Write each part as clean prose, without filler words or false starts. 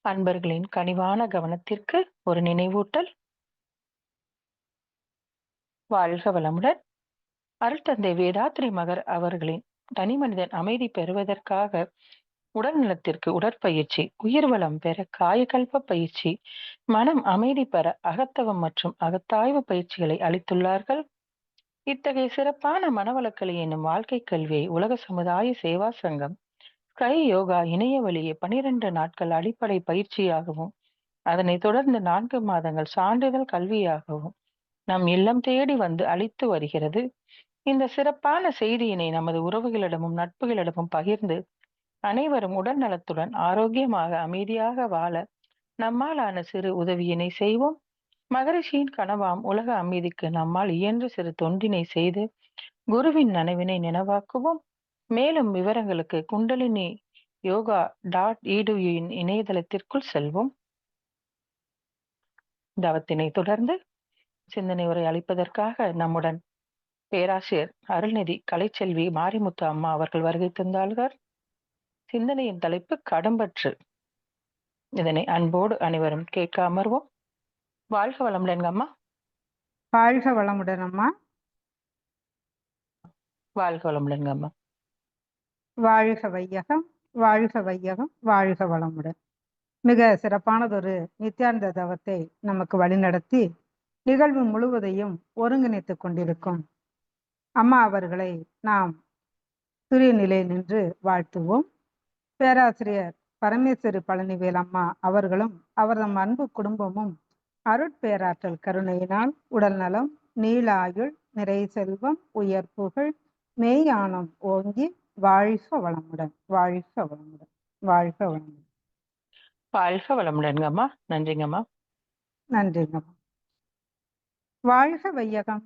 அன்பர்களின் கனிவான கவனத்திற்கு ஒரு நினைவூட்டல். வாழ்க வளமுடன். அருட்தந்தை வேதாத்ரி மகர் அவர்களின் தனிமனிதன் அமைதி பெறுவதற்காக உடல் நலத்திற்கு உடற்பயிற்சி, உயிர் வளம் பெற காயகல்ப பயிற்சி, மனம் அமைதி பெற அகத்தவம் மற்றும் அகத்தாய்வு பயிற்சிகளை அளித்துள்ளார்கள். இத்தகைய சிறப்பான மனவளக்கலை என்னும் வாழ்க்கை கல்வியை உலக சமுதாய சேவா சங்கம் ஸ்கை யோகா இணைய வழியே 12 நாட்கள் அடிப்படை பயிற்சியாகவும், அதனைத் தொடர்ந்து 4 மாதங்கள் சான்றிதழ் கல்வியாகவும் நம் இல்லம் தேடி வந்து அளித்து வருகிறது. இந்த சிறப்பான செய்தியினை நமது உறவுகளிடமும் நட்புகளிடமும் பகிர்ந்து அனைவரும் உடல் நலத்துடன் ஆரோக்கியமாக அமைதியாக வாழ நம்மால் ஆன சிறு உதவியினை செய்வோம். மகரிஷியின் கனவாம் உலக அமைதிக்கு நம்மால் இயன்ற சிறு தொண்டினை செய்து குருவின் நனவினை நினைவாக்குவோம். மேலும் விவரங்களுக்கு குண்டலினி யோகா.edu இணையதளத்திற்குள் செல்வோம். தவத்தினை தொடர்ந்து சிந்தனை உரை அளிப்பதற்காக நம்முடன் பேராசிரியர் அருள்நிதி கலைச்செல்வி மாரிமுத்து அம்மா அவர்கள் வருகை தந்தார்கள். சிந்தனையின் தலைப்பு கடம்பற்று. இதனை அன்போடு அனைவரும் கேட்க அமர்வோம். வாழ்க வளமுடன் அம்மா. வாழ்க வளமுடன் அம்மா. வாழ்க வளமுடன் அம்மா. வாழ்க வையகம், வாழ்க வையகம், வாழ்க வளமுடன். மிக சிறப்பானதொரு நித்தியானந்த தவத்தை நமக்கு வழிநடத்தி நிகழ்வு முழுவதையும் ஒருங்கிணைத்துக் கொண்டிருக்கும் அம்மா அவர்களை நாம் துரிய நிலை நின்று வாழ்த்துவோம். பேராசிரியர் பரமேஸ்வரி பழனிவேல் அம்மா அவர்களும் அவரது அன்பு குடும்பமும் அருட்பேராற்றல் கருணையினால் உடல் நலம், நீள ஆயுள், நிறை செல்வம், உயர் புகழ், மெய்யானம் ஓங்கி வாழ்க வளமுடன், வாழ்க வளமுடன், வாழ்க வளமுடன். வாழ்க வளமுடன் அம்மா. நன்றிங்கம்மா. நன்றிங்கம்மா. வாழ்க வையகம்,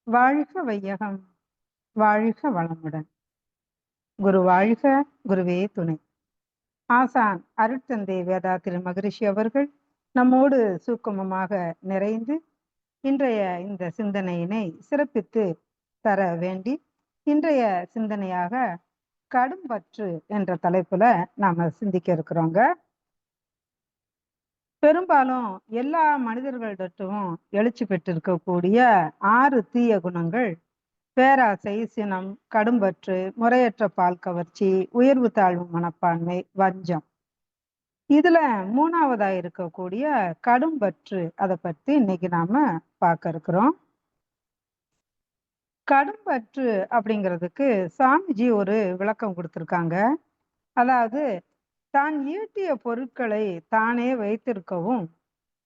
வாழ்க வையகம், வாழ்க வளமுடன். குரு வாழ்க, குருவே துணை. ஆசான் அருட்தந்தை வேதாத்திரி மகரிஷி அவர்கள் நம்மோடு சூக்குமமாக நிறைந்து இன்றைய இந்த சிந்தனையினை சிறப்பித்து தர வேண்டி இன்றைய சிந்தனையாக கடும்பற்று என்ற தலைப்புல நாம சிந்திக்க இருக்கிறோங்க. பெரும்பாலும் எல்லா மனிதர்களிடத்தும் எழுச்சி பெற்றிருக்கக்கூடிய 6 தீய குணங்கள் பேராசை, சினம், கடும்பற்று, முறையற்ற பால் கவர்ச்சி, உயர்வு தாழ்வு மனப்பான்மை, வஞ்சம். இதுல 3வதா இருக்கக்கூடிய கடும்பற்று, அதை பத்தி இன்னைக்கு நாம பார்க்க இருக்கிறோம். கடும்பற்று அப்படிங்கிறதுக்கு சாமிஜி ஒரு விளக்கம் கொடுத்திருக்காங்க. அதாவது தான் ஈட்டிய பொருட்களை தானே வைத்திருக்கவும்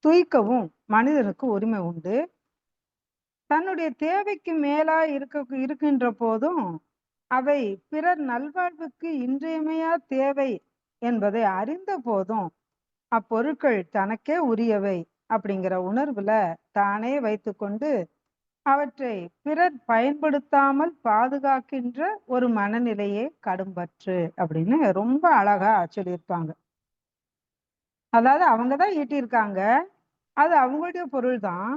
துய்க்கவும் மனிதனுக்கு உரிமை உண்டு. தன்னுடைய தேவைக்கு மேலா இருக்கின்ற போதும் அவை பிறர் நல்வாழ்வுக்கு இன்றியமையா தேவை என்பதை அறிந்த போதும் அப்பொருட்கள் தனக்கே உரியவை அப்படிங்கிற உணர்வுல தானே வைத்து கொண்டு அவற்றை பிறர் பயன்படுத்தாமல் பாதுகாக்கின்ற ஒரு மனநிலையே கடும்பற்று அப்படின்னு ரொம்ப அழகா சொல்லியிருப்பாங்க. அதாவது அவங்கதான் ஈட்டியிருக்காங்க, அது அவங்களுடைய பொருள் தான்,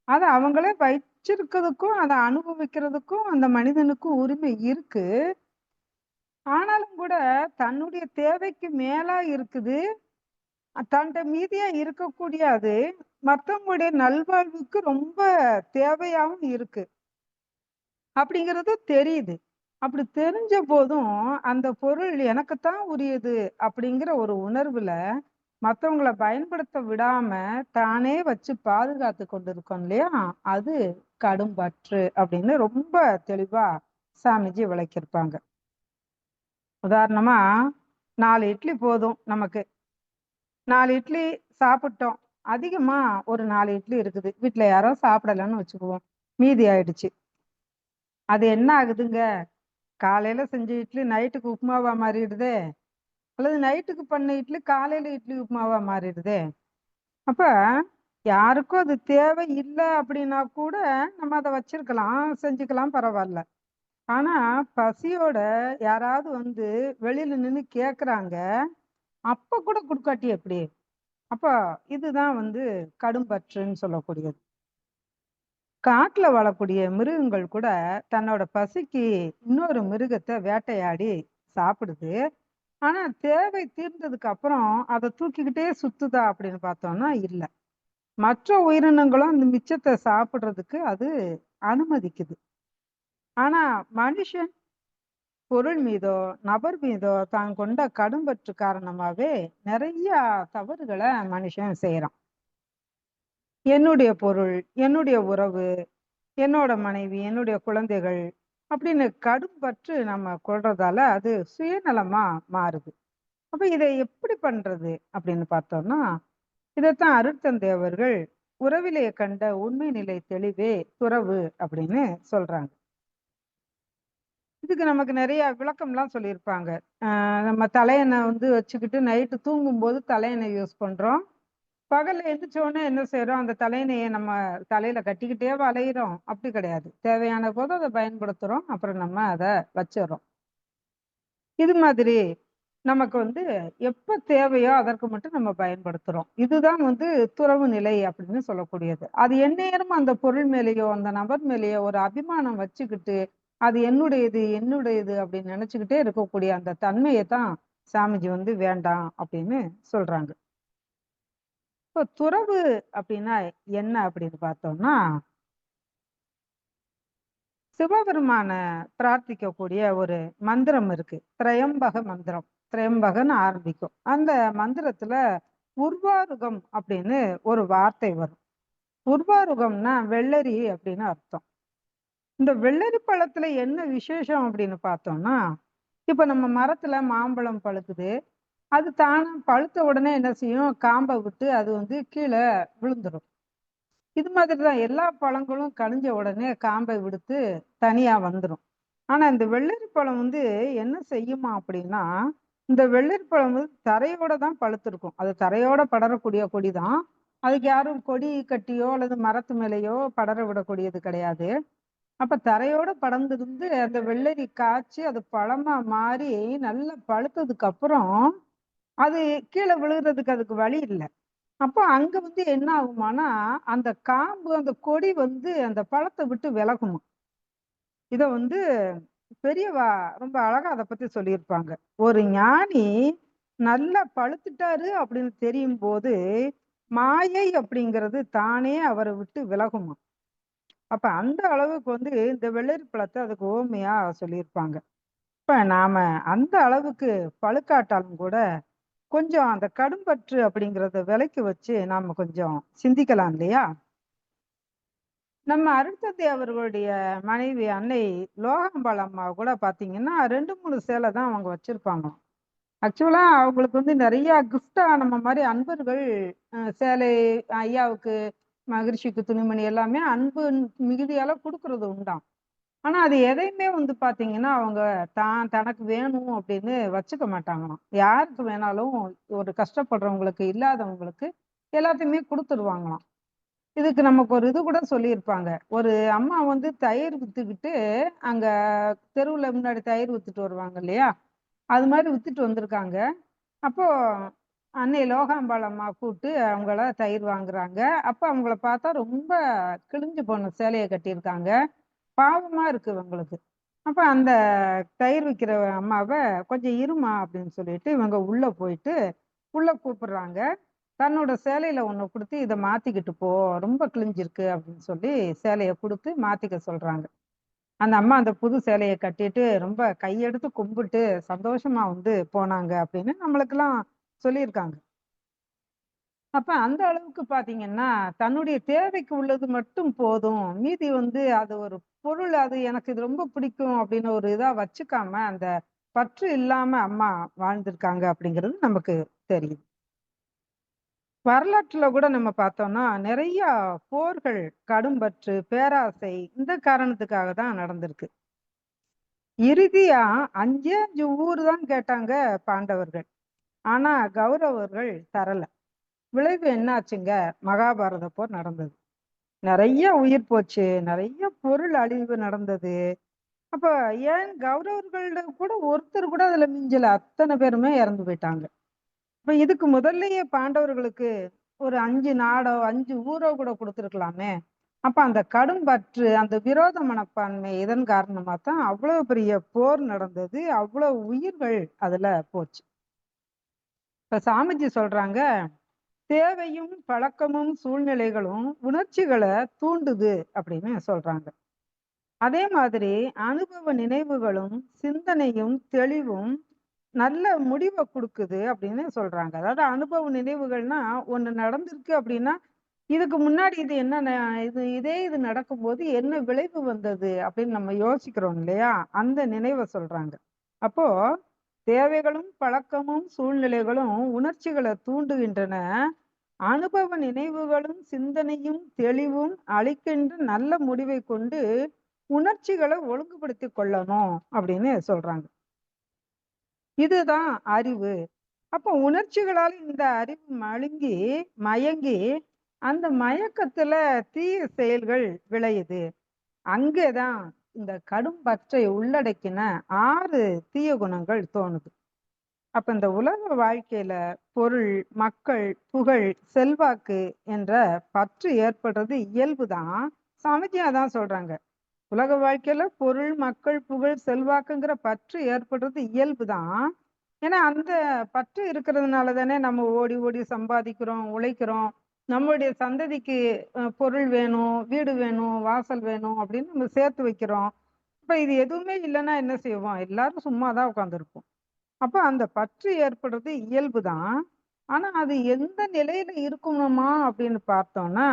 அதை அவங்களே வச்சிருக்கிறதுக்கும் அதை அனுபவிக்கிறதுக்கும் அந்த மனிதனுக்கு உரிமை இருக்கு. ஆனாலும் கூட தன்னுடைய தேவைக்கு மேலா இருக்குது, தன்கிட்ட மீதியா இருக்கக்கூடிய அது மற்றவங்களுடைய நல்வாழ்வுக்கு ரொம்ப தேவையாவும் இருக்கு அப்படிங்கிறது தெரியுது. அப்படி தெரிஞ்ச போதும் அந்த பொருள் எனக்குத்தான் உரியது அப்படிங்கிற ஒரு உணர்வுல மற்றவங்களை பயன்படுத்த விடாம தானே வச்சு பாதுகாத்து கொண்டிருக்கோம் இல்லையா, அது கடும்பற்று அப்படின்னு ரொம்ப தெளிவா சாமிஜி விளக்கியிருப்பாங்க. உதாரணமா 4 இட்லி போதும் நமக்கு. 4 இட்லி சாப்பிட்டோம், அதிகமா ஒரு 4 இட்லி இருக்குது, வீட்டுல யாரோ சாப்பிடலன்னு வச்சுக்குவோம், மீதி ஆயிடுச்சு. அது என்ன ஆகுதுங்க, காலையில செஞ்ச இட்லி நைட்டுக்கு உப்புமாவா மாறிடுதே, அல்லது நைட்டுக்கு பண்ண இட்லி காலையில இட்லி உப்புமாவா மாறிடுதே. அப்ப யாருக்கும் அது தேவை இல்லை அப்படின்னா கூட நம்ம அதை வச்சிருக்கலாம், செஞ்சுக்கலாம், பரவாயில்ல. ஆனா பசியோட யாராவது வந்து வெளியில நின்று கேக்குறாங்க, அப்ப கூட குடுக்காட்டி எப்படி? அப்ப இதுதான் வந்து கடும்பற்றுன்னு சொல்லக்கூடியது. காட்டுல வாழக்கூடிய மிருகங்கள் கூட தன்னோட பசிக்கு இன்னொரு மிருகத்தை வேட்டையாடி சாப்பிடுது. ஆனா தேவை தீர்ந்ததுக்கு அப்புறம் அதை தூக்கிக்கிட்டே சுத்துதா அப்படின்னு பார்த்தோம்னா இல்ல. மற்ற உயிரினங்களும் அந்த மிச்சத்தை சாப்பிடுறதுக்கு அது அனுமதிக்குது. ஆனா மனுஷன் பொருள் மீதோ நபர் மீதோ தான் கொண்ட கடும்பற்று காரணமாவே நிறைய தவறுகளை மனுஷன் செய்யறான். என்னுடைய பொருள், என்னுடைய உறவு, என்னோட மனைவி, என்னுடைய குழந்தைகள் அப்படின்னு கடும் பற்று நம்ம கொள்றதால அது சுயநலமா மாறுது. அப்ப இதை எப்படி பண்றது அப்படின்னு பார்த்தோம்னா, இதைத்தான் அருட்தந்தை அவர்கள் உறவிலே கண்ட உண்மை நிலை தெளிவே துறவு அப்படின்னு சொல்றாங்க. இதுக்கு நமக்கு நிறைய விளக்கம்லாம் சொல்லியிருப்பாங்க. நம்ம தலையணை வச்சுக்கிட்டு நைட்டு தூங்கும்போது தலையணை யூஸ் பண்றோம். பகல்ல எந்திரிச்ச உடனே என்ன செய்றோம்? அந்த தலையணைய நம்ம தலையில கட்டிக்கிட்டேவா அலையிறோம்? அப்படி கிடையாது. தேவையான போது அத பயன்படுத்துறோம். அப்புறம் நம்ம அத வச்சுர்றோம். இது மாதிரி நமக்கு எப்ப தேவையோ அதற்கு மட்டும் நம்ம பயன்படுத்துறோம். இதுதான் துறவு நிலை அப்படின்னு சொல்லக்கூடியது. அது எந்நேரமும் அந்த பொருள் மேலேயோ, அந்த நபர் மேலேயோ ஒரு அபிமானம் வச்சுக்கிட்டு, அது என்னுடையது, என்னுடையது அப்படின்னு நினைச்சுக்கிட்டே இருக்கக்கூடிய அந்த தன்மைய தான் சாமிஜி வேண்டாம் அப்படின்னு சொல்றாங்க. இப்போ துறவு அப்படின்னா என்ன அப்படின்னு பார்த்தோம்னா, சிவபெருமான பிரார்த்திக்கக்கூடிய ஒரு மந்திரம் இருக்கு. திரையம்பக மந்திரம். திரையம்பகன்னு ஆரம்பிக்கும். அந்த மந்திரத்துல உர்வாருகம் அப்படின்னு ஒரு வார்த்தை வரும். உர்வாருகம்னா வெள்ளரி அப்படின்னு அர்த்தம். இந்த வெள்ளரி பழத்துல என்ன விசேஷம் அப்படின்னு பார்த்தோம்னா, இப்ப நம்ம மரத்துல மாம்பழம் பழுக்குது. அது தானா பழுத்த உடனே என்ன செய்யும்? காம்பை விட்டு அது கீழே விழுந்துரும். இது மாதிரி தான் எல்லா பழங்களும் கனிஞ்ச உடனே காம்பை விடுத்து தனியா வந்துடும். ஆனா இந்த வெள்ளரி பழம் என்ன செய்யுமா அப்படின்னா, இந்த வெள்ளரி பழம் தரையோட தான் பழுத்திருக்கும். அது தரையோட படரக்கூடிய கொடி தான். அதுக்கு யாரும் கொடி கட்டியோ அல்லது மரத்து மேலேயோ படர விடக்கூடியது கிடையாது. அப்ப தரையோட படர்ந்திருந்து அந்த வெள்ளரி காய்ச்சி அது பழமா மாறி நல்லா பழுத்ததுக்கு அப்புறம் அது கீழே விழுகிறதுக்கு அதுக்கு வழி இல்லை. அப்போ அங்க என்ன ஆகுமானா, அந்த காம்பு அந்த கொடி அந்த பழத்தை விட்டு விலகுமா. இத பெரியவா ரொம்ப அழகா அதை பத்தி சொல்லியிருப்பாங்க. ஒரு ஞானி நல்லா பழுத்துட்டாரு அப்படின்னு தெரியும் போது மாயை அப்படிங்கிறது தானே அவரை விட்டு விலகுமா. அப்ப அந்த அளவுக்கு இந்த வெள்ளரி பழத்தை அதுக்கு ஓமையா சொல்லியிருப்பாங்க. இப்ப நாம அந்த அளவுக்கு பழுக்காட்டாலும் கூட கொஞ்சம் அந்த கடும்பற்று அப்படிங்கிறத விலைக்கு வச்சு நாம கொஞ்சம் சிந்திக்கலாம் இல்லையா? நம்ம அருட்தந்தை அவர்களுடைய மனைவி அன்னை லோகாம்பாள் அம்மா கூட பாத்தீங்கன்னா 2, 3 சேலை தான் அவங்க வச்சிருப்பாங்க. ஆக்சுவலா அவங்களுக்கு நிறைய கிஃப்டா நம்ம மாதிரி அன்பர்கள் சேலை ஐயாவுக்கு மகிழ்ச்சிக்கு துணிமணி எல்லாமே அன்பு மிகுதியால கொடுக்கறது உண்டாம். ஆனா அது எதையுமே பாத்தீங்கன்னா அவங்க தனக்கு வேணும் அப்படின்னு வச்சுக்க மாட்டாங்களாம். யாருக்கு வேணாலும் ஒரு கஷ்டப்படுறவங்களுக்கு இல்லாதவங்களுக்கு எல்லாத்தையுமே கொடுத்துருவாங்களாம். இதுக்கு நமக்கு ஒரு இது கூட சொல்லியிருப்பாங்க. ஒரு அம்மா தயிர் வித்துக்கிட்டு அங்க தெருவுல முன்னாடி தயிர் வித்துட்டு வருவாங்க இல்லையா? அது மாதிரி வித்துட்டு வந்திருக்காங்க. அப்போ அன்னை லோகாம்பாள் அம்மா கூப்பிட்டு அவங்கள தயிர் வாங்குறாங்க. அப்ப அவங்கள பார்த்தா ரொம்ப கிழிஞ்சு போன சேலைய கட்டியிருக்காங்க. பாவமா இருக்கு இவங்களுக்கு. அப்ப அந்த தயிர் விக்கிற அம்மாவ கொஞ்சம் இருமா அப்படின்னு சொல்லிட்டு இவங்க உள்ள போயிட்டு உள்ள கூப்பிடுறாங்க. தன்னோட சேலையில ஒண்ணு குடுத்து இத மாத்திக்கிட்டு போ, ரொம்ப கிழிஞ்சிருக்கு அப்படின்னு சொல்லி சேலைய குடுத்து மாத்திக்க சொல்றாங்க. அந்த அம்மா அந்த புது சேலைய கட்டிட்டு ரொம்ப கையெடுத்து கும்பிட்டு சந்தோஷமா போனாங்க அப்படின்னு நம்மளுக்கெல்லாம் சொல்லியிருக்காங்க. அப்ப அந்த அளவுக்கு பாத்தீங்கன்னா, தன்னுடைய தேவைக்கு உள்ளது மட்டும் போதும். மீதி அது ஒரு பொருள், அது எனக்கு இது ரொம்ப பிடிக்கும் அப்படின்னு ஒரு இதா வச்சுக்காம, அந்த பற்று இல்லாம அம்மா வாழ்ந்திருக்காங்க அப்படிங்கிறது நமக்கு தெரியும். வரலாற்றுல கூட நம்ம பார்த்தோம்னா, நிறைய போர்கள், கடும்பற்று, பேராசை இந்த காரணத்துக்காக தான் நடந்திருக்கு. இறுதியா 5 ஊர் தான் கேட்டாங்க பாண்டவர்கள். ஆனா கௌரவர்கள் தரல. விளைவு என்னாச்சுங்க? மகாபாரத போர் நடந்தது. நிறைய உயிர் போச்சு, நிறைய பொருள் அழிவு நடந்தது. அப்ப ஏன் கௌரவர்கள்ட கூட ஒருத்தர் கூட அதுல மிஞ்சல. அத்தனை பேருமே இறந்து போயிட்டாங்க. இப்ப இதுக்கு முதல்லயே பாண்டவர்களுக்கு ஒரு 5 நாடோ 5 ஊரோ கூட கொடுத்துருக்கலாமே. அப்ப அந்த கடும் பற்று, அந்த விரோத மனப்பான்மை இதன் காரணமா தான் அவ்வளவு பெரிய போர் நடந்தது. அவ்வளவு உயிர்கள் அதுல போச்சு. இப்ப சாமிஜி சொல்றாங்க, தேவையும் பழக்கமும் சூழ்நிலைகளும் உணர்ச்சிகளை தூண்டுது அப்படின்னு சொல்றாங்க. அதே மாதிரி அனுபவ நினைவுகளும் சிந்தனையும் தெளிவும் நல்ல முடிவ குடுக்குது அப்படின்னு சொல்றாங்க. அதாவது அனுபவ நினைவுகள்னா, ஒண்ணு நடந்திருக்கு அப்படின்னா, இதுக்கு முன்னாடி இது என்ன இது நடக்கும்போது என்ன விளைவு வந்தது அப்படின்னு நம்ம யோசிக்கிறோம் இல்லையா? அந்த நினைவ சொல்றாங்க. அப்போ தேவைகளும், பழக்கமும், சூழ்நிலைகளும் உணர்ச்சிகள தூண்டுகின்றன. அனுபவ நினைவுகளும், சிந்தனையும், தெளிவும் அளிக்கின்ற நல்ல முடிவை கொண்டு உணர்ச்சிகள ஒழுங்குபடுத்திக் கொள்ளணும் அப்படின்னு சொல்றாங்க. இதுதான் அறிவு. அப்போ உணர்ச்சிகளால இந்த அறிவு மயங்கி அந்த மயக்கத்துல தீய செயல்கள் விளையுது. அங்கேதான் இந்த கடும் பற்றை உள்ளடக்கின 6 தீய குணங்கள் தோணுது. அப்ப இந்த உலக வாழ்க்கையில பொருள், மக்கள், புகழ், செல்வாக்கு என்ற பற்று ஏற்படுறது இயல்புதான். சாமிஜி அதான் சொல்றாங்க. உலக வாழ்க்கையில பொருள், மக்கள், புகழ், செல்வாக்குங்கிற பற்று ஏற்படுறது இயல்புதான். ஏன்னா அந்த பற்று இருக்கிறதுனால தானே நம்ம ஓடி ஓடி சம்பாதிக்கிறோம், உழைக்கிறோம். நம்மளுடைய சந்ததிக்கு பொருள் வேணும், வீடு வேணும், வாசல் வேணும் அப்படின்னு நம்ம சேர்த்து வைக்கிறோம். இப்ப இது எதுவுமே இல்லைன்னா என்ன செய்வோம்? எல்லாரும் சும்மா தான் உட்கார்ந்துருப்போம். அப்ப அந்த பற்று ஏற்படுறது இயல்புதான். ஆனா அது எந்த நிலையில இருக்கணுமா அப்படின்னு பார்த்தோம்னா,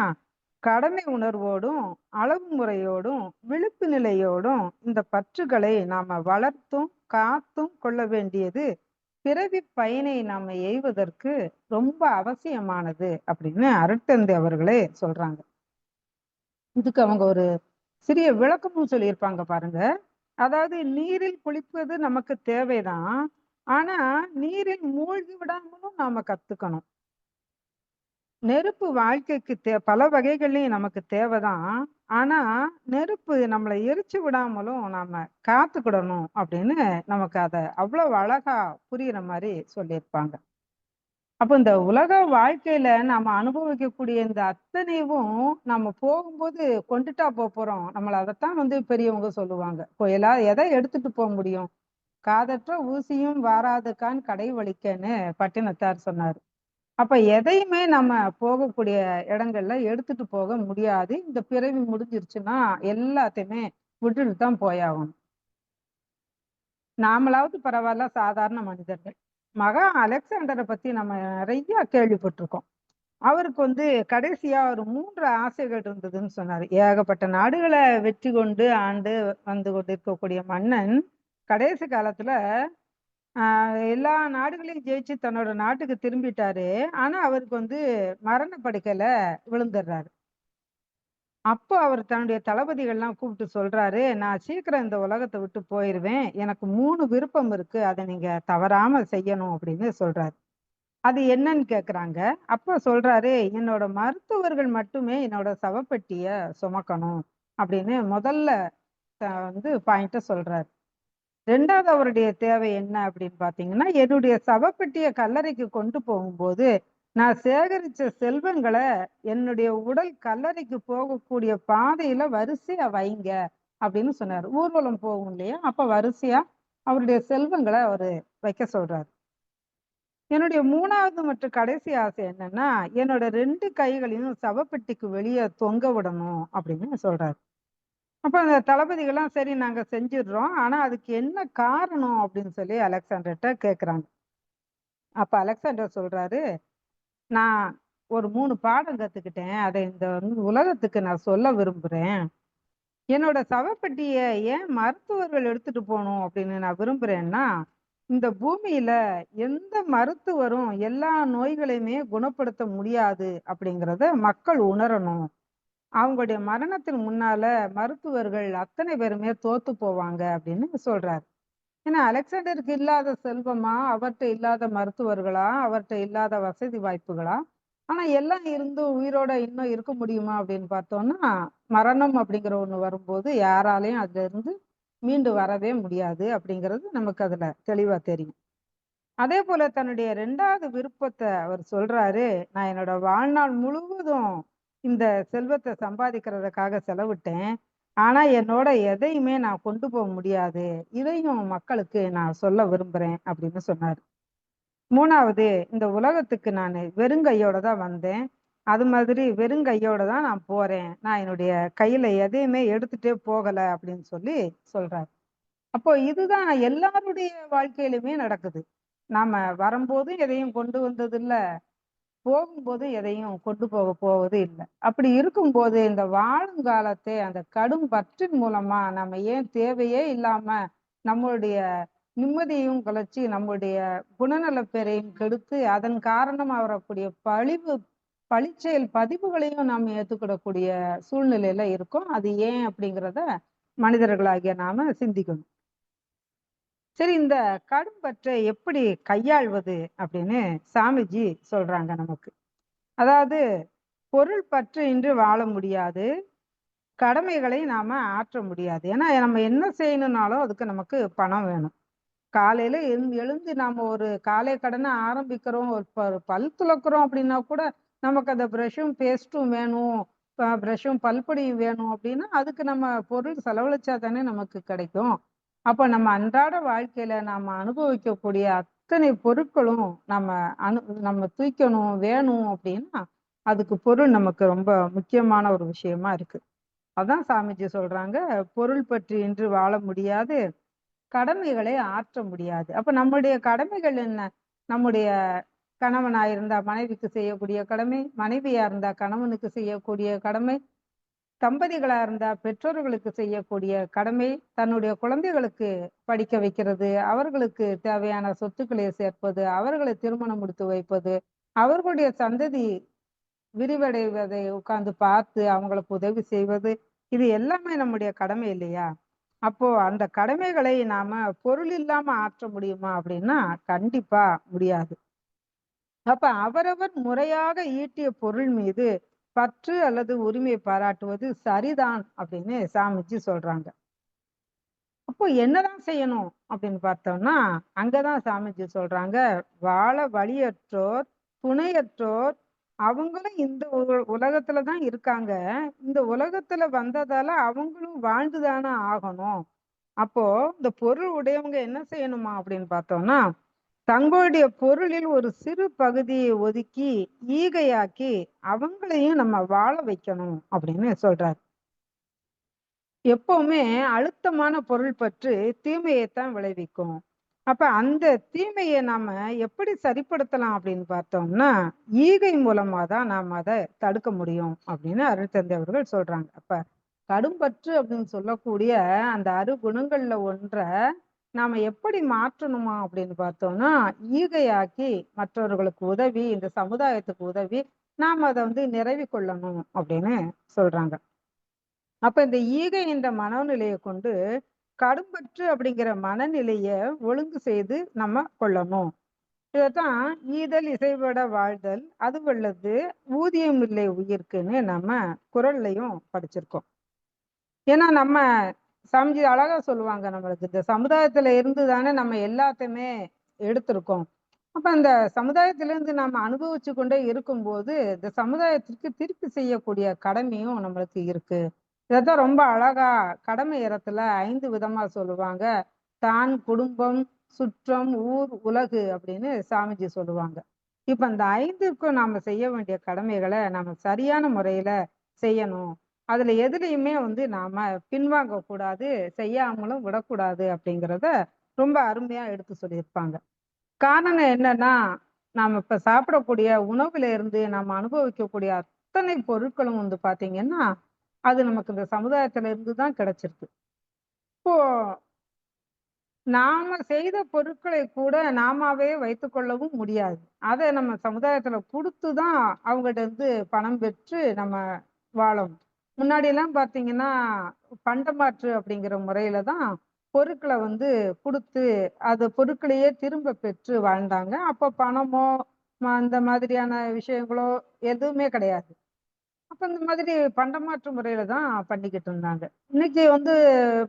கடமை உணர்வோடும், அளவு முறையோடும், விழிப்பு நிலையோடும் இந்த பற்றுகளை நாம வளர்த்தும், காத்தும் கொள்ள வேண்டியது பிறவி பயனை நாம எய்வதற்கு ரொம்ப அவசியமானது அப்படின்னு அருட்தந்தை அவர்களே சொல்றாங்க. இதுக்கு அவங்க ஒரு சிறிய விளக்கமும் சொல்லியிருப்பாங்க பாருங்க. அதாவது நீரில் குளிப்பது நமக்கு தேவைதான். ஆனா நீரில் மூழ்கி விடாமலும் நாம கத்துக்கணும். நெருப்பு வாழ்க்கைக்கு பல வகைகள்லயும் நமக்கு தேவைதான். ஆனா நெருப்பு நம்மளை எரிச்சு விடாமலும் நாம காத்துக்கிடணும் அப்படின்னு நமக்கு அத அவ்வளவு அழகா புரியுற மாதிரி சொல்லியிருப்பாங்க. அப்ப இந்த உலக வாழ்க்கையில நாம அனுபவிக்கக்கூடிய இந்த அத்தனையும் நம்ம போகும்போது கொண்டுட்டா போறோம். நம்மள அதைத்தான் பெரியவங்க சொல்லுவாங்க. இப்போ எதை எடுத்துட்டு போக முடியும்? காதற்ற ஊசியும் வாராதுக்கான் கடை வலிக்கன்னு பட்டினத்தார் சொன்னாரு. அப்ப எதையுமே நம்ம போகக்கூடிய இடங்கள்ல எடுத்துட்டு போக முடியாது. இந்த பிறவி முடிஞ்சிருச்சுன்னா எல்லாத்தையுமே விட்டுட்டு தான் போயாகணும். நாமளாவது பரவாயில்ல, சாதாரண மனிதர்கள். மகா அலெக்சாண்டரை பத்தி நம்ம நிறைய கேள்விப்பட்டிருக்கோம். அவருக்கு கடைசியா ஒரு 3 ஆசைகள் இருந்ததுன்னு சொன்னாரு. ஏகப்பட்ட நாடுகளை வெற்றி கொண்டு ஆண்டு வந்து கொண்டிருக்கக்கூடிய மன்னன் கடைசி காலத்துல எல்லா நாடுகளையும் ஜெயிச்சு தன்னோட நாட்டுக்கு திரும்பிட்டாரு. ஆனா அவருக்கு மரண படுக்கையில விழுந்துடுறாரு. அப்போ அவர் தன்னுடைய தளபதிகள்லாம் கூப்பிட்டு சொல்றாரு, நான் சீக்கிரம் இந்த உலகத்தை விட்டு போயிருவேன். எனக்கு 3 விருப்பம் இருக்கு. அதை நீங்க தவறாம செய்யணும் அப்படின்னு சொல்றாரு. அது என்னன்னு கேக்குறாங்க. அப்ப சொல்றாரு, என்னோட மருத்துவர்கள் மட்டுமே என்னோட சவப்பெட்டிய சுமக்கணும் அப்படின்னு முதல்ல பாயிண்ட சொல்றாரு. 2வது அவருடைய தேவை என்ன அப்படின்னு பாத்தீங்கன்னா, என்னுடைய சவப்பெட்டிய கல்லறைக்கு கொண்டு போகும்போது நான் சேகரிச்ச செல்வங்களை என்னுடைய உடல் கல்லறைக்கு போகக்கூடிய பாதையில வரிசையா வைங்க அப்படின்னு சொன்னாரு. ஊர்வலம் போகும் இல்லையா? அப்ப வரிசையா அவருடைய செல்வங்களை அவரு வைக்க சொல்றாரு. என்னுடைய 3வது மற்றும் கடைசி ஆசை என்னன்னா, என்னோட 2 கைகளையும் சவப்பெட்டிக்கு வெளியே தொங்க விடணும் அப்படின்னு சொல்றாரு. அப்ப அந்த தளபதிகள்லாம் சரி நாங்க செஞ்சிடுறோம். ஆனா அதுக்கு என்ன காரணம் அப்படின்னு சொல்லி அலெக்சாண்டர்ட்ட கேட்குறாங்க. அப்ப அலெக்சாண்டர் சொல்றாரு, நான் ஒரு 3 பாடம் கத்துக்கிட்டேன். அதை இந்த உலகத்துக்கு நான் சொல்ல விரும்புறேன். என்னோட சவப்பெட்டிய ஏன் மருத்துவர்கள் எடுத்துட்டு போகணும் அப்படின்னு நான் விரும்புறேன்னா, இந்த பூமியில எந்த மருத்துவரும் எல்லா நோய்களையுமே குணப்படுத்த முடியாது அப்படிங்கிறத மக்கள் உணரணும். அவங்களுடைய மரணத்தின் முன்னால மருத்துவர்கள் அத்தனை பேருமே தோத்து போவாங்க அப்படின்னு சொல்றாரு. ஏன்னா அலெக்சாண்டருக்கு இல்லாத செல்வமா, அவர்ட்ட இல்லாத மருத்துவர்களா, அவர்ட்ட இல்லாத வசதி வாய்ப்புகளா? ஆனா எல்லாம் இருந்தும் உயிரோட இன்னும் இருக்க முடியுமா அப்படின்னு பார்த்தோம்னா, மரணம் அப்படிங்கிற ஒண்ணு வரும்போது யாராலையும் அதுல இருந்து மீண்டு வரவே முடியாது அப்படிங்கிறது நமக்கு அதுல தெளிவா தெரியும். அதே போல தன்னுடைய 2வது விருப்பத்த அவர் சொல்றாரு, நான் என்னோட வாழ்நாள் முழுவதும் இந்த செல்வத்த சம்பாதிக்கிறதுக்காக செலவிட்டேன். ஆனா என்னோட எதையுமே நான் கொண்டு போக முடியாது. இதையும் மக்களுக்கு நான் சொல்ல விரும்புறேன் அப்படின்னு சொன்னாரு. 3வது இந்த உலகத்துக்கு நான் வெறுங்கையோட தான் வந்தேன். அது மாதிரி வெறுங்கையோட தான் நான் போறேன். நான் என்னுடைய கையில எதையுமே எடுத்துட்டே போகல அப்படின்னு சொல்லி சொல்றாரு. அப்போ இதுதான் எல்லாருடைய வாழ்க்கையிலுமே நடக்குது. நாம வரும்போதும் எதையும் கொண்டு வந்ததில்ல. போகும்போது எதையும் கொண்டு போவது இல்ல. அப்படி இருக்கும்போது இந்த வாழும் காலத்தை அந்த கடும் பற்றின் மூலமா நம்ம ஏன் தேவையே இல்லாம நம்மளுடைய நிம்மதியையும் குலைச்சு நம்முடைய குணநலப்பேரையும் கெடுத்து அதன் காரணமா வரக்கூடிய பழிச்செயல் பதிவுகளையும் நாம் ஏத்துக்கிடக்கூடிய சூழ்நிலையில இருக்கோம். அது ஏன் அப்படிங்கிறத மனிதர்களாகிய நாம சிந்திக்கணும். சரி, இந்த கடும் பற்றை எப்படி கையாள்வது அப்படின்னு சாமிஜி சொல்றாங்க நமக்கு. அதாவது பொருள் பற்று இன்றி வாழ முடியாது. கடமைகளை நாம ஆற்ற முடியாது. ஏன்னா நம்ம என்ன செய்யணும்னாலும் அதுக்கு நமக்கு பணம் வேணும். காலையில எழுந்து நாம ஒரு காலை கடனை ஆரம்பிக்கிறோம், ஒரு பல் துலக்குறோம் அப்படின்னா கூட நமக்கு அந்த பிரஷும் பேஸ்ட்டும் வேணும், பிரஷும் பல்பொடியும் வேணும் அப்படின்னா அதுக்கு நம்ம பொருள் செலவழிச்சா தானே நமக்கு கிடைக்கும். அப்ப நம்ம அன்றாட வாழ்க்கையில நாம அனுபவிக்கக்கூடிய அத்தனை பொருட்களும் நம்ம அனு நம்ம தூக்கணும் வேணும் அப்படின்னா அதுக்கு பொருள் நமக்கு ரொம்ப முக்கியமான ஒரு விஷயமா இருக்கு. அதான் சாமிஜி சொல்றாங்க, பொருள் பற்றி இன்று வாழ முடியாது, கடமைகளை ஆற்ற முடியாது. அப்ப நம்முடைய கடமைகள் என்ன? நம்முடைய கணவனா இருந்தா மனைவிக்கு செய்யக்கூடிய கடமை, மனைவியா இருந்தா கணவனுக்கு செய்யக்கூடிய கடமை, தம்பதிகளா இருந்தா பெற்றோர்களுக்கு செய்யக்கூடிய கடமை, தன்னுடைய குழந்தைகளுக்கு படிக்க வைக்கிறது, அவர்களுக்கு தேவையான சொத்துக்களை சேர்ப்பது, அவர்களை திருமணம் முடித்து வைப்பது, அவர்களுடைய சந்ததி விரிவடைவதை உட்கார்ந்து பார்த்து அவங்களுக்கு உதவி செய்வது, இது எல்லாமே நம்முடைய கடமை இல்லையா? அப்போ அந்த கடமைகளை நாம பொருள் இல்லாம ஆற்ற முடியுமா அப்படின்னா கண்டிப்பா முடியாது. அப்ப அவரவர் முறையாக ஈட்டிய பொருள் மீது பற்று அல்லது உரிமை பாராட்டுவது சரிதான் அப்படின்னு சாமிஜி சொல்றாங்க. அப்போ என்னதான் செய்யணும் அப்படின்னு பார்த்தோம்னா அங்கதான் சாமிஜி சொல்றாங்க, வாழ வழியற்றோர், துணையற்றோர், அவங்களும் இந்த உலகத்துலதான் இருக்காங்க. இந்த உலகத்துல வந்ததால அவங்களும் வாழ்ந்துதானே ஆகணும். அப்போ இந்த பொருள் உடையவங்க என்ன செய்யணுமா அப்படின்னு பார்த்தோம்னா தங்களுடைய பொருளில் ஒரு சிறு பகுதியை ஒதுக்கி ஈகையாக்கி அவங்களையும் நம்ம வாழ வைக்கணும் அப்படின்னு சொல்றாரு. எப்பவுமே அழுத்தமான பொருள் பற்று தீமையைத்தான் விளைவிக்கும். அப்ப அந்த தீமையை நாம எப்படி சரிப்படுத்தலாம் அப்படின்னு பார்த்தோம்னா ஈகை மூலமா தான் நாம அதை தடுக்க முடியும் அப்படின்னு அருட்தந்தை அவர்கள் சொல்றாங்க. அப்ப கடும்பற்று அப்படின்னு சொல்லக்கூடிய அந்த அருகுணங்கள்ல ஒன்றை நாம எப்படி மாற்றணுமா அப்படின்னு பார்த்தோம்னா ஈகையாக்கி மற்றவர்களுக்கு உதவி, இந்த சமுதாயத்துக்கு உதவி, நாம அதை நிறைவு கொள்ளணும் அப்படின்னு சொல்றாங்க. அப்ப இந்த ஈகை என்ற மனநிலையை கொண்டு கடும்பற்று அப்படிங்கிற மனநிலைய ஒழுங்கு செய்து நம்ம கொள்ளணும். இதைத்தான் ஈதல் இசைபட வாழ்தல் அது வல்லது ஊதியம் இல்லை உயிர்க்குன்னு நம்ம குறள்லையும் படிச்சிருக்கோம். ஏன்னா நம்ம சாமிஜி அழகா சொல்லுவாங்க, நம்மளுக்கு இந்த சமுதாயத்துல இருந்து தானே நம்ம எல்லாத்தையுமே எடுத்திருக்கோம். அப்ப அந்த சமுதாயத்திலிருந்து நாம அனுபவிச்சு கொண்டே இருக்கும்போது இந்த சமுதாயத்திற்கு திருப்பி செய்யக்கூடிய கடமையும் நம்மளுக்கு இருக்கு. இதைத்தான் ரொம்ப அழகா கடமை இடத்துல 5 விதமா சொல்லுவாங்க. தான், குடும்பம், சுற்றம், ஊர், உலகு அப்படின்னு சாமிஜி சொல்லுவாங்க. இப்ப அந்த 5க்கும் நாம செய்ய வேண்டிய கடமைகளை நாம சரியான முறையில செய்யணும். அதுல எதுலையுமே நாம பின்வாங்க கூடாது, செய்யாமலும் விடக்கூடாது அப்படிங்கிறத ரொம்ப அருமையா எடுத்து சொல்லியிருப்பாங்க. காரணம் என்னன்னா நாம இப்ப சாப்பிடக்கூடிய உணவுல இருந்து நாம அனுபவிக்கக்கூடிய அத்தனை பொருட்களும் பாத்தீங்கன்னா அது நமக்கு இந்த சமுதாயத்துல இருந்து தான் கிடைச்சிருக்கு. இப்போ நாம செய்த பொருட்களை கூட நாமாவே வைத்துக்கொள்ளவும் முடியாது. அதை நம்ம சமுதாயத்துல குடுத்துதான் அவங்ககிட்ட இருந்து பணம் பெற்று நம்ம வாழணும். முன்னாடி எல்லாம் பாத்தீங்கன்னா பண்டமாற்று அப்படிங்கிற முறையில தான் பொருட்களை குடுத்து அது பொருட்களையே திரும்ப பெற்று வாழ்ந்தாங்க. அப்ப பணமோ அந்த மாதிரியான விஷயங்களோ எதுவுமே கிடையாது. அப்ப இந்த மாதிரி பண்டமாற்று முறையில தான் பண்ணிக்கிட்டு இருந்தாங்க. இன்னைக்கு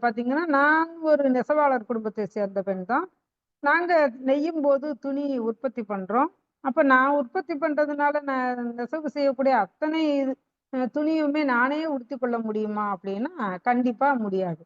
பாத்தீங்கன்னா நான் ஒரு நெசவாளர் குடும்பத்தை சேர்ந்த பெண் தான். நாங்க நெய்யும் போது துணி உற்பத்தி பண்றோம். அப்ப நான் உற்பத்தி பண்றதுனால நான் நெசவு செய்யக்கூடிய அத்தனை துணியுமே நானே உடுத்திக் கொள்ள முடியுமா அப்படின்னா கண்டிப்பா முடியாது.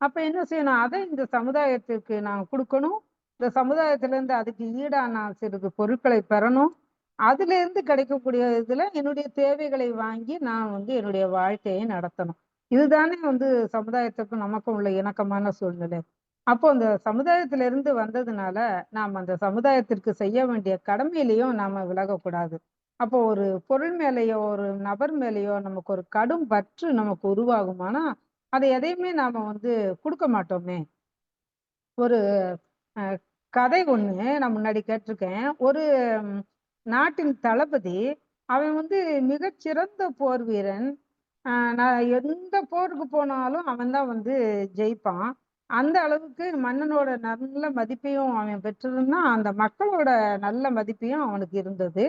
அப்ப என்ன செய்யணும், அதை இந்த சமுதாயத்திற்கு நான் கொடுக்கணும். இந்த சமுதாயத்திலேருந்து அதுக்கு ஈடா நான் சிறிது பொருட்களை பெறணும். அதிலேருந்து கிடைக்கக்கூடிய இதுல என்னுடைய தேவைகளை வாங்கி நான் வந்து என்னுடைய வாழ்க்கையை நடத்தணும். இதுதானே வந்து சமுதாயத்துக்கும் நமக்கும் உள்ள இணக்கமான சூழ்நிலை. அப்போ அந்த சமுதாயத்திலிருந்து வந்ததுனால, நாம் அந்த சமுதாயத்திற்கு செய்ய வேண்டிய கடமையிலயும் நாம விலகக்கூடாது. அப்போ ஒரு பொருள் மேலேயோ, ஒரு நபர் மேலேயோ நமக்கு ஒரு கடும் பற்று நமக்கு உருவாகுமானா, அதை எதையுமே நாம வந்து குடுக்க மாட்டோமே! ஒரு அ கதை ஒண்ணு நான் முன்னாடி கேட்டுருக்கேன். ஒரு ம் நாட்டின் தளபதி, அவன் வந்து மிகச்சிறந்த போர் வீரன். அ நான் எந்த போருக்கு போனாலும் அவன் தான் வந்து ஜெயிப்பான். அந்த அளவுக்கு மன்னனோட நல்ல மதிப்பையும் அவன் பெற்றிருந்தான். அந்த மக்களோட நல்ல மதிப்பையும் அவனுக்கு இருந்தது.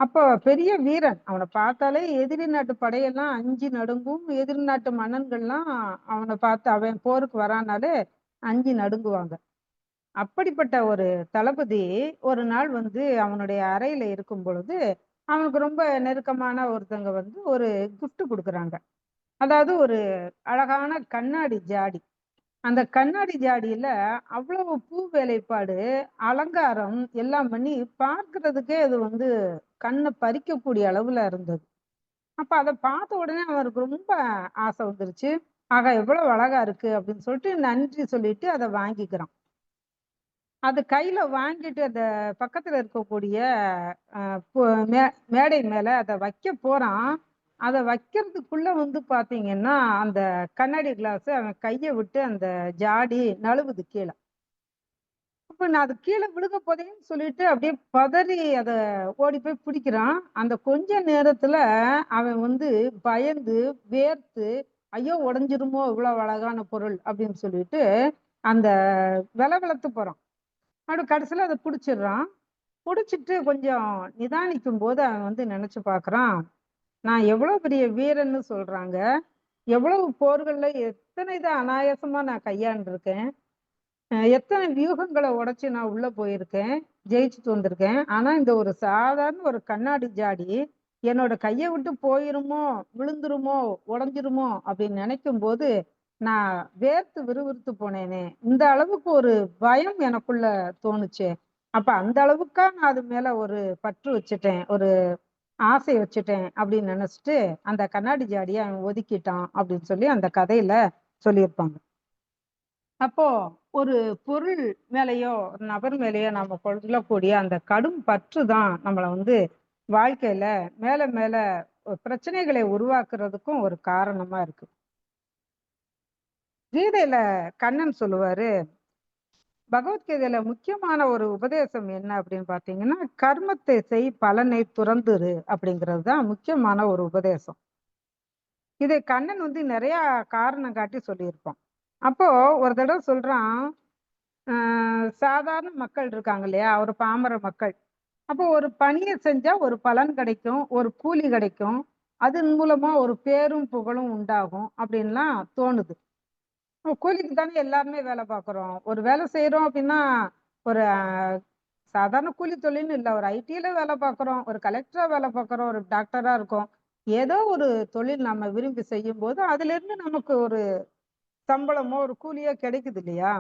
அப்போ பெரிய வீரன். அவன பார்த்தாலே எதிரி நாட்டு படையெல்லாம் அஞ்சி நடுங்கும். எதிரி நாட்டு மன்னன்கள்லாம் அவன பார்த்து அவன் போருக்கு வரான்னாலே அஞ்சி நடுங்குவாங்க. அப்படிப்பட்ட ஒரு தளபதி ஒரு நாள் வந்து அவனுடைய அறையில இருக்கும் பொழுது, அவனுக்கு ரொம்ப நெருக்கமான ஒருத்தங்க வந்து ஒரு கிஃப்ட் குடுக்குறாங்க. அதாவது ஒரு அழகான கண்ணாடி ஜாடி. அந்த கண்ணாடி ஜாடியில அவ்வளவு பூ வேலைப்பாடு, அலங்காரம் எல்லாம் பண்ணி பார்க்கிறதுக்கே அது வந்து கண்ண பறிக்கக்கூடிய அளவுல இருந்தது. அப்ப அத பார்த்த உடனே அவருக்கு ரொம்ப ஆசை வந்துருச்சு. ஆகா! எவ்வளவு அழகா இருக்கு அப்படின்னு சொல்லிட்டு நன்றி சொல்லிட்டு அத வாங்கிக்கிறான். அது கையில வாங்கிட்டு அந்த பக்கத்துல இருக்கக்கூடிய அ பொ மே மேடை மேல அத வைக்க போறான். அத வைக்கிறதுக்குள்ள வந்து பார்த்தீங்கன்னா, அந்த கண்ணாடி கிளாஸ் அவன் கைய விட்டு அந்த ஜாடி நழுவுது கீழ. அப்ப நான் அது கீழ விழுக போதேன்னு சொல்லிட்டு அப்படியே பதறி அத ஓடி போய் பிடிக்கிறான். அந்த கொஞ்ச நேரத்துல அவன் வந்து பயந்து, வேர்த்து, ஐயோ! உடைஞ்சிருமோ! இவ்வளவு அழகான பொருள் அப்படின்னு சொல்லிட்டு, அந்த வெலவெலத்து போறான். கடைசியில அத புடிச்சிடுறான். புடிச்சிட்டு கொஞ்சம் நிதானிக்கும்போது அவன் வந்து நெனச்சு பார்க்குறான், நான் எவ்வளோ பெரிய வீரன்னு சொல்றாங்க. எவ்வளவு போர்கள்ல எத்தனை இத அனாயாசமா நான் கையாண்டுருக்கேன். எத்தனை வியூகங்கள உடைச்சு நான் உள்ள போயிருக்கேன். ஜெயிச்சுட்டு வந்திருக்கேன். ஆனா இந்த ஒரு சாதாரண ஒரு கண்ணாடி ஜாடி என்னோட கைய விட்டு போயிருமோ, விழுந்துருமோ, உடைஞ்சிருமோ அப்படின்னு நெனைக்கும்போது, நான் வேர்த்து விறுவிறுத்து போனேனே! இந்த அளவுக்கு ஒரு பயம் எனக்குள்ள தோணுச்சே! அப்ப அந்த அளவுக்கா நான் அது மேல ஒரு பற்று வச்சுட்டேன். ஒரு ஆசை வச்சுட்டேன் அப்படின்னு நெனச்சுட்டு, அந்த கண்ணாடி ஜாடிய அவன் ஒதுக்கிட்டான் அப்படின்னு சொல்லி அந்த கதையில சொல்லியிருப்பாங்க. அப்போ ஒரு பொருள் மேலயோ, ஒரு நபர் மேலயோ நாம கொள்ளக்கூடிய அந்த கடும் பற்று தான் நம்மள வந்து வாழ்க்கையில மேல மேல பிரச்சனைகளை உருவாக்குறதுக்கும் ஒரு காரணமா இருக்கு. கீதையில கண்ணன் சொல்லுவாரு, பகவத்கீதையில முக்கியமான ஒரு உபதேசம் என்ன அப்படின்னு பார்த்தீங்கன்னா, "கர்மத்தை செய் பலனை துறந்துரு" அப்படிங்கிறது தான் முக்கியமான ஒரு உபதேசம். இதை கண்ணன் வந்து நெறையா காரணம் காட்டி சொல்லியிருப்பான். அப்போ ஒரு தடவ சொல்றான், அ சாதாரண மக்கள் இருக்காங்க இல்லையா? ஒரு பாமர மக்கள். அப்போ ஒரு பணிய செஞ்சா ஒரு பலன் கிடைக்கும், ஒரு கூலி கிடைக்கும். அதன் மூலமா ஒரு பேரும், புகழும் உண்டாகும் அப்படின்லாம் தோணுது. கூலிக்கு தானே எல்லாருமே வேலை பார்க்குறோம். ஒரு வேலை செய்றோம் அப்படின்னா, ஒரு சாதாரண கூலி தொழில்னு இல்ல. ஒரு ஐடில வேலை பார்க்குறோம், ஒரு கலெக்டரா வேலை பார்க்குறோம், ஒரு டாக்டரா இருக்கோம். ஏதோ ஒரு தொழில் நம்ம விரும்பி செய்யும்போது, அதிலிருந்து நமக்கு ஒரு சம்பளமோ, ஒரு கூலியோ கிடைக்குது இல்லையா?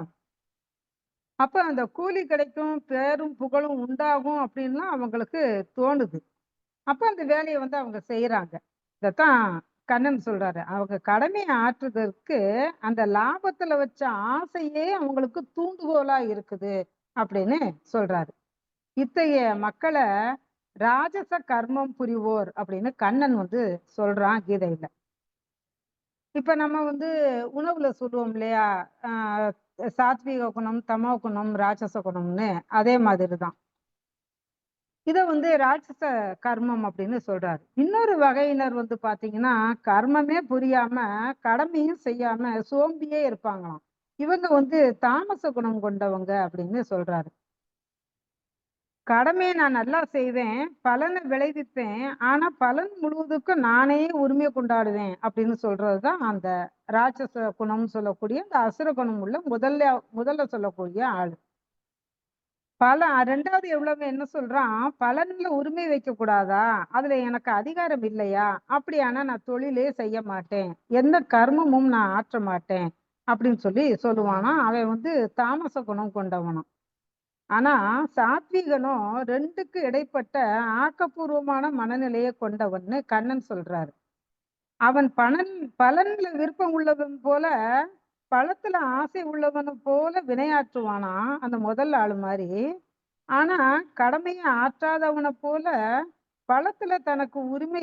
அப்ப அந்த கூலி கிடைக்கும், பேரும், புகழும் உண்டாகும் அப்படின்லாம் அவங்களுக்கு தோணுது. அப்ப அந்த வேலைய வந்து அவங்க செய்றாங்க. இதத்தான் கண்ணன் சொல்றாரு. அவங்க கடமைய ஆற்றுதற்கு அந்த லாபத்துல வச்ச ஆசையே அவங்களுக்கு தூண்டுகோலா இருக்குது அப்படின்னு சொல்றாரு. இத்தகைய மக்கள ராஜச கர்மம் புரிவோர் அப்படின்னு கண்ணன் வந்து சொல்றான் கீதையில. இப்ப நம்ம வந்து உணவுல சொல்லுவோம் இல்லையா? அ சாத்வீக குணம், தமோ குணம், ராட்சச குணம்னு அதே மாதிரி தான். இத வந்து ராட்சச கர்மம் அப்படின்னு சொல்றாரு. இன்னொரு வகையினர் வந்து பார்த்தீங்கன்னா, கர்மமே புரியாம, கடமையும் செய்யாம சோம்பியே இருப்பாங்களாம். இவங்க வந்து தாமச குணம் கொண்டவங்க அப்படின்னு சொல்றாரு. கடமைய நான் நல்லா செய்வேன், பலன விளைவிப்பேன். ஆனா பலன் முழுவதுக்கும் நானே உரிமை கொண்டாடுவேன் அப்படின்னு சொல்றது தான் அந்த ராட்சச குணம்னு சொல்லக்கூடிய அந்த அசுர குணம் உள்ள முதல்ல சொல்லக்கூடிய ஆளு. 2வது எவ்வளவு என்ன சொல்றான், பலன்ல உரிமை வைக்கக்கூடாதா? அதுல எனக்கு அதிகாரம் இல்லையா? அப்படியானா நான் தொழிலே செய்ய மாட்டேன். எந்த கர்மமும் நான் ஆற்ற மாட்டேன். அப்படின்னு சொல்லி சொல்லுவானாம். அவன் வந்து தாமச குணம் கொண்டவனாம். ஆனா சாத்வீகனும் 2க்கு இடைப்பட்ட ஆக்கப்பூர்வமான மனநிலையை கொண்டவன்னு கண்ணன் சொல்றாரு. அவன் பலன்ல விருப்பம் உள்ளவன் போல, பழத்துல ஆசை உள்ளவன போல வினையாற்றுவானா அந்த முதல் ஆளு மாதிரி. ஆனா கடமையை ஆற்றாதவனை போல பழத்துல தனக்கு உரிமை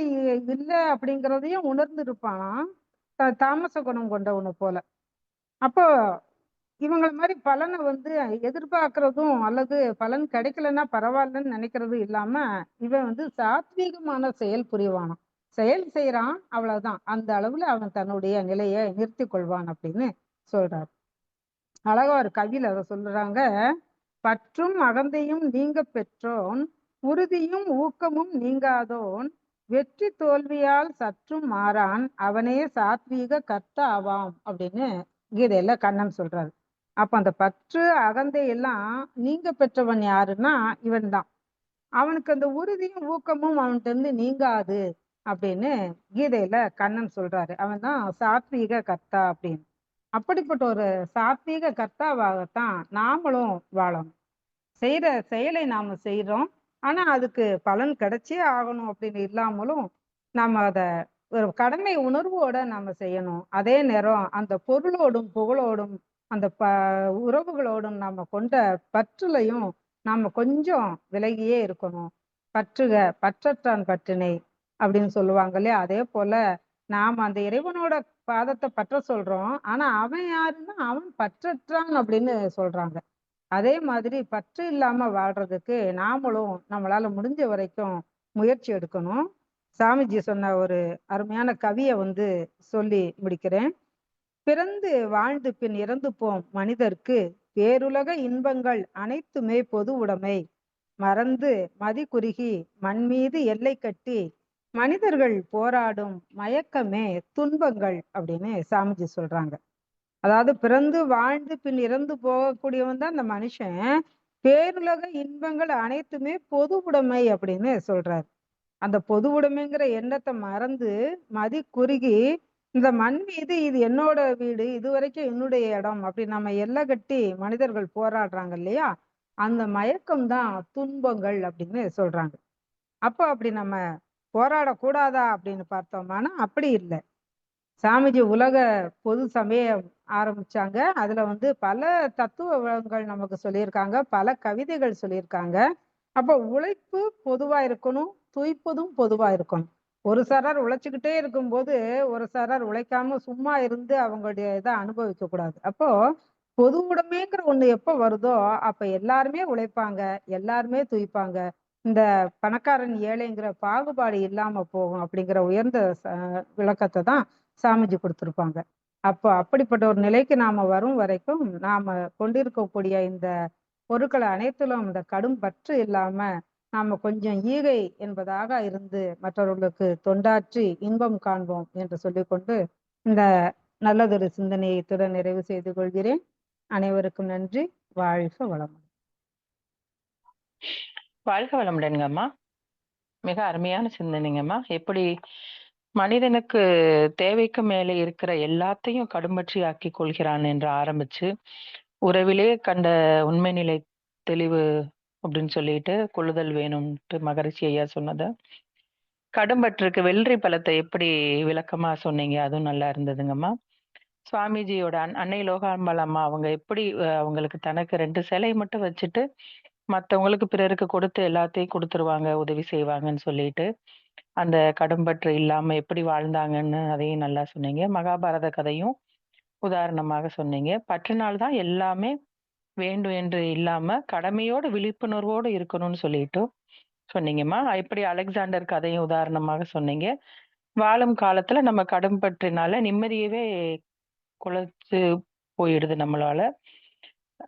இல்லை அப்படிங்கிறதையும் உணர்ந்து இருப்பானாம், தாமச குணம் கொண்டவனை போல. அப்போ இவங்கள மாதிரி பலனை எதிர்பார்க்கறதும் அல்லது பலன் கிடைக்கலன்னா பரவாயில்லன்னு நினைக்கிறதும் இல்லாம, இவன் சாத்வீகமான செயல் புரிவானாம். செயல் செய்யறான், அவ்வளவுதான். அந்த அளவுல அவன் தன்னுடைய நிலையை நிறுத்தி கொள்வான் அப்படின்னு சொல்றார். அழகா ஒரு கவியில அதை சொல்றாங்க. பற்றும் அகந்தையும் நீங்க பெற்றோன், உறுதியும் ஊக்கமும் நீங்காதோன், வெற்றி தோல்வியால் சற்றும் மாறான், அவனே சாத்வீக கர்த்தா ஆவாம் அப்படின்னு கீதையில கண்ணன் சொல்றாரு. அப்ப அந்த பற்று அகந்தை எல்லாம் நீங்க பெற்றவன் யாருன்னா இவன் தான். அவனுக்கு அந்த உறுதியும் ஊக்கமும் அவன்கிட்ட இருந்து நீங்காது அப்படின்னு கீதையில கண்ணன் சொல்றாரு. அவன் தான் சாத்வீக கர்த்தா அப்படின்னு. அப்படிப்பட்ட ஒரு சாத்வீக கர்த்தாவாகத்தான் நாமளும் வாழணும். செய்யற செயலை நாம செய்யறோம், ஆனா அதுக்கு பலன் கிடைச்சே ஆகணும் அப்படின்னு இல்லாமலும் நாம அத ஒரு கடமை உணர்வோட நாம செய்யணும். அதே நேரம் அந்த பொருளோடும் புகழோடும் அந்த உறவுகளோடும் நாம கொண்ட பற்றுலையும் நாம கொஞ்சம் விலகியே இருக்கணும். பற்றுக பற்றற்றான் பற்றினை அப்படின்னு சொல்லுவாங்க இல்லையா? அதே போல நாம அந்த இறைவனோட பாதத்தை பற்ற சொல்றோம், ஆனா அவன் யாருன்னா அவன் பற்றற்றான் அப்படின்னு சொல்றாங்க. அதே மாதிரி பற்று இல்லாம வாழ்றதுக்கு நாமளும் நம்மளால முடிஞ்ச வரைக்கும் முயற்சி எடுக்கணும். சாமிஜி சொன்ன ஒரு அருமையான கவியை சொல்லி முடிக்கிறேன். பிறந்து வாழ்ந்து பின் இறந்து போம் மனிதர்க்கு பேருலக இன்பங்கள் அனைத்துமே பொது உடைமை, மறந்து மதி குறுகி மண் மீது எல்லை கட்டி மனிதர்கள் போராடும் மயக்கமே துன்பங்கள் அப்படின்னு சாமிஜி சொல்றாங்க. அதாவது பிறந்து வாழ்ந்து பின் இறந்து போகக்கூடியவன் தான் இந்த மனுஷன். பேருலக இன்பங்கள் அனைத்துமே பொது உடைமை அப்படின்னு சொல்றாரு. அந்த பொது உடைமைங்கிற எண்ணத்தை மறந்து மதி குறுகி இந்த மண் மீது இது என்னோட வீடு, இது வரைக்கும் என்னுடைய இடம் அப்படி நம்ம எல்லை கட்டி மனிதர்கள் போராடுறாங்க இல்லையா? அந்த மயக்கம் தான் துன்பங்கள் அப்படின்னு சொல்றாங்க. அப்போ அப்படி நம்ம போராடக்கூடாதா அப்படின்னு பார்த்தோம்னா அப்படி இல்லை. சாமிஜி உலக பொது சமயம் ஆரம்பிச்சாங்க. அதுல பல தத்துவங்கள் நமக்கு சொல்லியிருக்காங்க, பல கவிதைகள் சொல்லியிருக்காங்க. அப்போ உழைப்பு பொதுவா இருக்கணும், துய்ப்பதும் பொதுவா இருக்கணும். ஒரு சாரார் உழைச்சுக்கிட்டே இருக்கும்போது ஒரு சாரார் உழைக்காம சும்மா இருந்து அவங்களுடைய இதை அனுபவிக்க கூடாது. அப்போ பொது உடைமைங்கிற ஒண்ணு எப்ப வருதோ அப்ப எல்லாருமே உழைப்பாங்க, எல்லாருமே துய்ப்பாங்க. இந்த பணக்காரன் ஏழைங்கிற பாகுபாடு இல்லாம போகும் அப்படிங்கிற உயர்ந்த விளக்கத்தை தான் சாமிஜி கொடுத்திருப்பாங்க. அப்போ அப்படிப்பட்ட ஒரு நிலைக்கு நாம வரும் வரைக்கும் நாம கொண்டிருக்கக்கூடிய இந்த பொருட்களை அனைத்திலும் இந்த கடும் பற்று இல்லாம நாம கொஞ்சம் ஈகை என்பதாக இருந்து மற்றவர்களுக்கு தொண்டாற்றி இன்பம் காண்போம் என்று சொல்லிக்கொண்டு இந்த நல்லதொரு சிந்தனையை இத்துடன் நிறைவு செய்து கொள்கிறேன். அனைவருக்கும் நன்றி. வாழ்க வளமுடன். வாழ்க வளமுடன்ங்கம்மா. மிக அருமையான சிந்தனைங்கம்மா. எப்படி மனிதனுக்கு தேவைக்கு மேலே இருக்கிற எல்லாத்தையும் கடும்பற்றி ஆக்கி கொள்கிறான் என்று ஆரம்பிச்சு, உறவிலே கண்ட உண்மை நிலை தெளிவு அப்படின்னு சொல்லிட்டு கொள்ளுதல் வேணும்ட்டு மகரிஷி ஐயா சொன்னத, கடும்பற்றுக்கு வெள்ளரி பழத்தை எப்படி விளக்கமா சொன்னீங்க, அதுவும் நல்லா இருந்ததுங்கம்மா. சுவாமிஜியோட அன்னை லோகாம்பாள் அம்மா அவங்க எப்படி அவங்களுக்கு தனக்கு 2 சிலை மட்டும் வச்சுட்டு மத்தவங்களுக்கு பிறருக்கு கொடுத்து எல்லாத்தையும் கொடுத்துருவாங்க, உதவி செய்வாங்கன்னு சொல்லிட்டு, அந்த கடும்பற்று இல்லாம எப்படி வாழ்ந்தாங்கன்னு அதையும் நல்லா சொன்னீங்க. மகாபாரத கதையும் உதாரணமாக சொன்னீங்க. பற்றுனால் தான் எல்லாமே வேண்டும் என்று இல்லாம, கடமையோட விழிப்புணர்வோடு இருக்கணும்னு சொல்லிட்டு சொன்னீங்கம்மா. எப்படி அலெக்சாண்டர் கதையும் உதாரணமாக சொன்னீங்க. வாழும் காலத்துல நம்ம கடும்பற்றினால நிம்மதியவே குலைச்சு போயிடுது நம்மளால.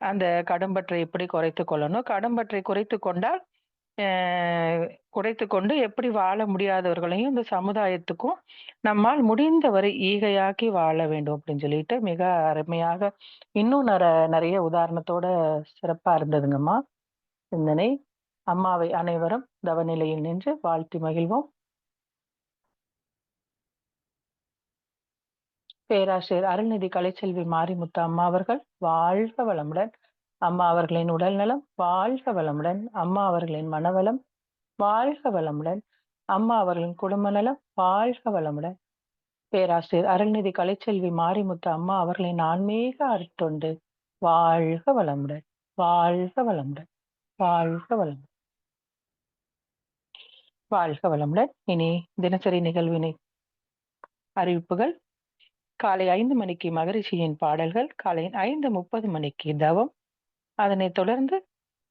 அந்த கடும்பற்றை எப்படி குறைத்துக் கொள்ளணும்? கடும்பற்றை குறைத்துக் கொண்டால், அ குறைத்துக்கொண்டு எப்படி வாழ முடியாதவர்களையும் இந்த சமுதாயத்துக்கும் நம்மால் முடிந்தவரை ஈகையாக்கி வாழ வேண்டும் அப்படின்னு சொல்லிட்டு மிக அருமையாக இன்னும் நெறைய உதாரணத்தோட சிறப்பா இருந்ததுங்கம்மா சிந்தனை. அம்மாவை அனைவரும் தவநிலையில் நின்று வாழ்த்தி மகிழ்வோம். பேராசிரியர் அருள்நிதி கலைச்செல்வி மாரிமுத்து அம்மா அவர்கள் வாழ்க வளமுடன். அம்மா அவர்களின் உடல் நலம் வாழ்க வளமுடன். அம்மா அவர்களின் மனவளம் வாழ்க வளமுடன். அம்மா அவர்களின் குடும்ப நலம் வாழ்க வளமுடன். பேராசிரியர் அருள்நிதி கலைச்செல்வி மாரிமுத்து அம்மா அவர்களின் ஆன்மீக அருட்தொண்டு வாழ்க வளமுடன். வாழ்க வளமுடன். வாழ்க வளமுடன். வாழ்க வளமுடன். இனி தினசரி நிகழ்வினை அறிவிப்புகள். காலை 5 மணிக்கு மகரிஷியின் பாடல்கள், காலை 5:30 மணிக்கு தவம், அதனைத் தொடர்ந்து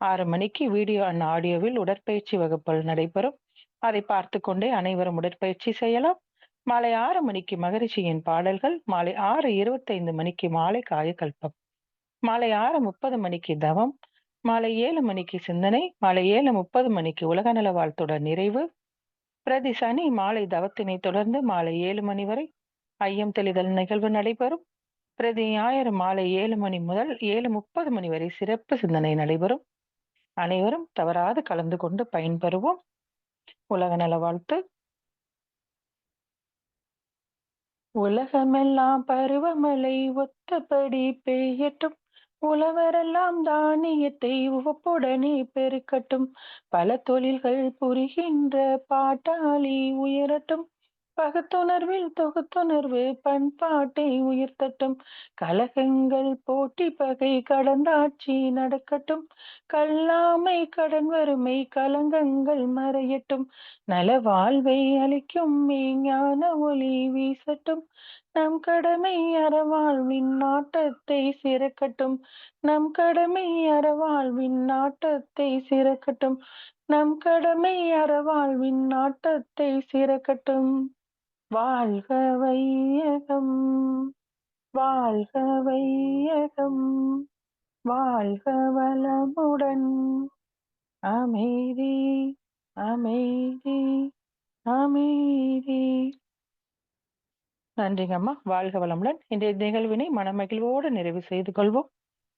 6 மணிக்கு வீடியோ அண்ட் ஆடியோவில் உடற்பயிற்சி வகுப்புகள் நடைபெறும். அதை பார்த்து கொண்டே அனைவரும் உடற்பயிற்சி செய்யலாம். மாலை 6 மணிக்கு மகரிஷியின் பாடல்கள், மாலை 6:25 மணிக்கு மாலை காயகல்பம், மாலை 6:30 மணிக்கு தவம், மாலை 7 மணிக்கு சிந்தனை, மாலை 7:30 மணிக்கு உலகநல வாழ்த்துடன் நிறைவு. பிரதி சனி மாலை தவத்தினை தொடர்ந்து மாலை 7 மணி வரை ஐயம் தெளிதல் நிகழ்வு நடைபெறும். பிரதி ஞாயிறு மாலை 7 மணி முதல் 7:30 மணி வரை சிறப்பு சிந்தனை நடைபெறும். அனைவரும் தவறாது கலந்து கொண்டு பயன்பெறுவோம். உலக நல வாழ்த்து. உலகமெல்லாம் பருவமழை ஒத்தபடி பெய்யட்டும், உழவரெல்லாம் தானியத்தை உவப்புடனே பெருக்கட்டும், பல தொழில்கள் புரிகின்ற பாட்டாளி உயரட்டும், பகுத்துணர்வில் தொகுத்துணர்வு பண்பாட்டை உயர்த்தட்டும், கலகங்கள் போட்டி பகை கடந்தாட்சி நடக்கட்டும், கல்லாமை கடன் வறுமை கலங்கங்கள் மறையட்டும், நல வாழ்வை அளிக்கும் மெய்ஞான ஒளி வீசட்டும், நம் கடமை அறவாழ்வின் நாட்டத்தை சிறக்கட்டும், நம் கடமை அறவாழ்வின் நாட்டத்தை சிறக்கட்டும், நம் கடமை அறவாழ்வின் நாட்டத்தை சிறக்கட்டும். வாழ்க வையகம், வாழ்க வையகம், வாழ்க வளமுடன். அமைதி, அமைதி, அமைதி. நன்றிங்க அம்மா. வாழ்க வளமுடன். இன்றைய நிகழ்வினை மனமகிழ்வோடு நிறைவு செய்து கொள்வோம்.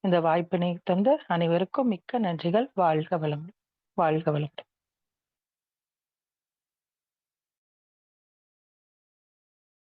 இந்த வாய்ப்பினை தந்த அனைவருக்கும் மிக்க நன்றிகள். வாழ்க வளமுடன். வாழ்க வளமுடன்.